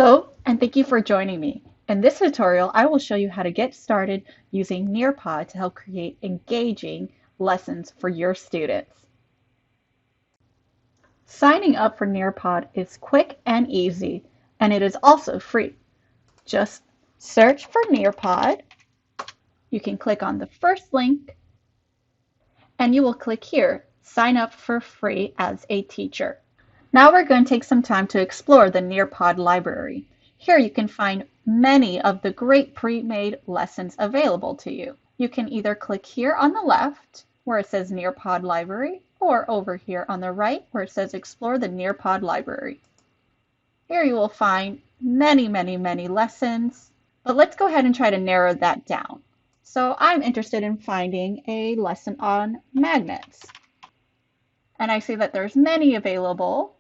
Hello, and thank you for joining me. In this tutorial, I will show you how to get started using Nearpod to help create engaging lessons for your students. Signing up for Nearpod is quick and easy, and it is also free. Just search for Nearpod. You can click on the first link, and you will click here, Sign up for free as a teacher. Now we're going to take some time to explore the Nearpod library. Here you can find many of the great pre-made lessons available to you. You can either click here on the left where it says Nearpod Library, or over here on the right where it says Explore the Nearpod Library. Here you will find many lessons, but let's go ahead and try to narrow that down. So I'm interested in finding a lesson on magnets. And I see that there's many available.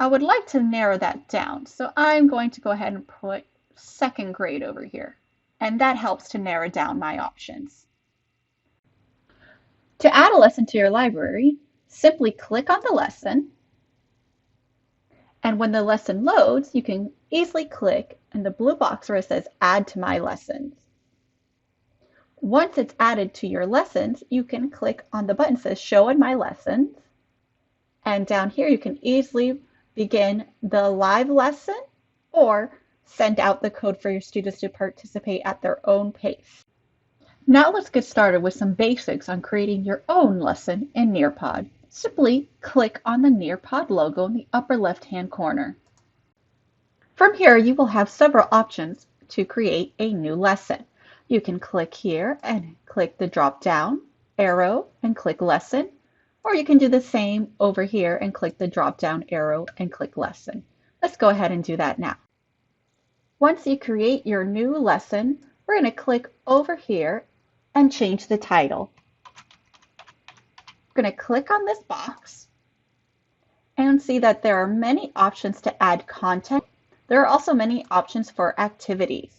I would like to narrow that down, so I'm going to go ahead and put second grade over here, and that helps to narrow down my options. To add a lesson to your library, simply click on the lesson, and when the lesson loads, you can easily click in the blue box where it says Add to My Lessons. Once it's added to your lessons, you can click on the button that says Show in My Lessons, and down here you can easily begin the live lesson or send out the code for your students to participate at their own pace. Now let's get started with some basics on creating your own lesson in Nearpod. Simply click on the Nearpod logo in the upper left-hand corner. From here, you will have several options to create a new lesson. You can click here and click the drop-down arrow and click Lesson, or you can do the same over here and click the drop-down arrow and click Lesson. Let's go ahead and do that now. Once you create your new lesson, we're going to click over here and change the title. We're going to click on this box and see that there are many options to add content. There are also many options for activities.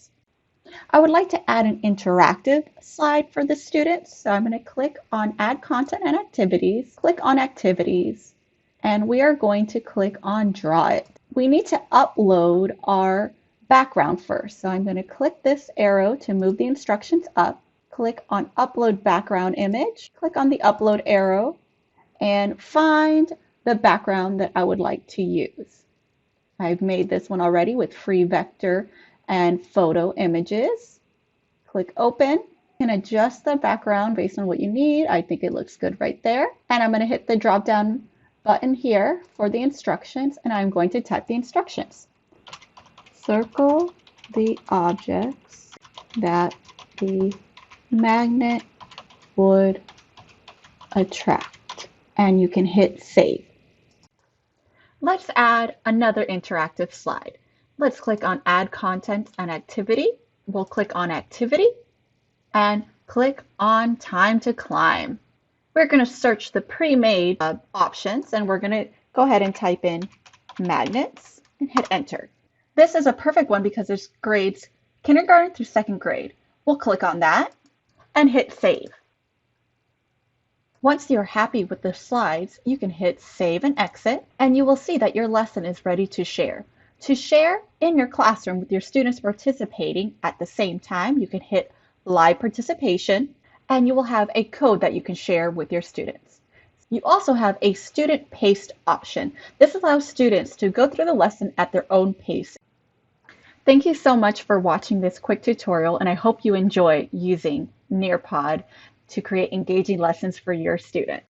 I would like to add an interactive slide for the students, so I'm going to click on Add Content and Activities, click on Activities, and we are going to click on Draw It. We need to upload our background first, so I'm going to click this arrow to move the instructions up, click on Upload Background Image, click on the Upload arrow, and find the background that I would like to use. I've made this one already with free vector and photo images. Click open and adjust the background based on what you need. I think it looks good right there. And I'm going to hit the drop down button here for the instructions, and I'm going to type the instructions. Circle the objects that the magnet would attract, and you can hit save. Let's add another interactive slide. Let's click on Add Content and Activity. We'll click on Activity and click on Time to Climb. We're going to search the pre-made options, and we're going to go ahead and type in magnets and hit Enter. This is a perfect one because it's grades kindergarten through second grade. We'll click on that and hit Save. Once you're happy with the slides, you can hit Save and Exit, and you will see that your lesson is ready to share. To share in your classroom with your students participating at the same time, you can hit Live Participation, and you will have a code that you can share with your students. You also have a student paced option. This allows students to go through the lesson at their own pace. Thank you so much for watching this quick tutorial, and I hope you enjoy using Nearpod to create engaging lessons for your students.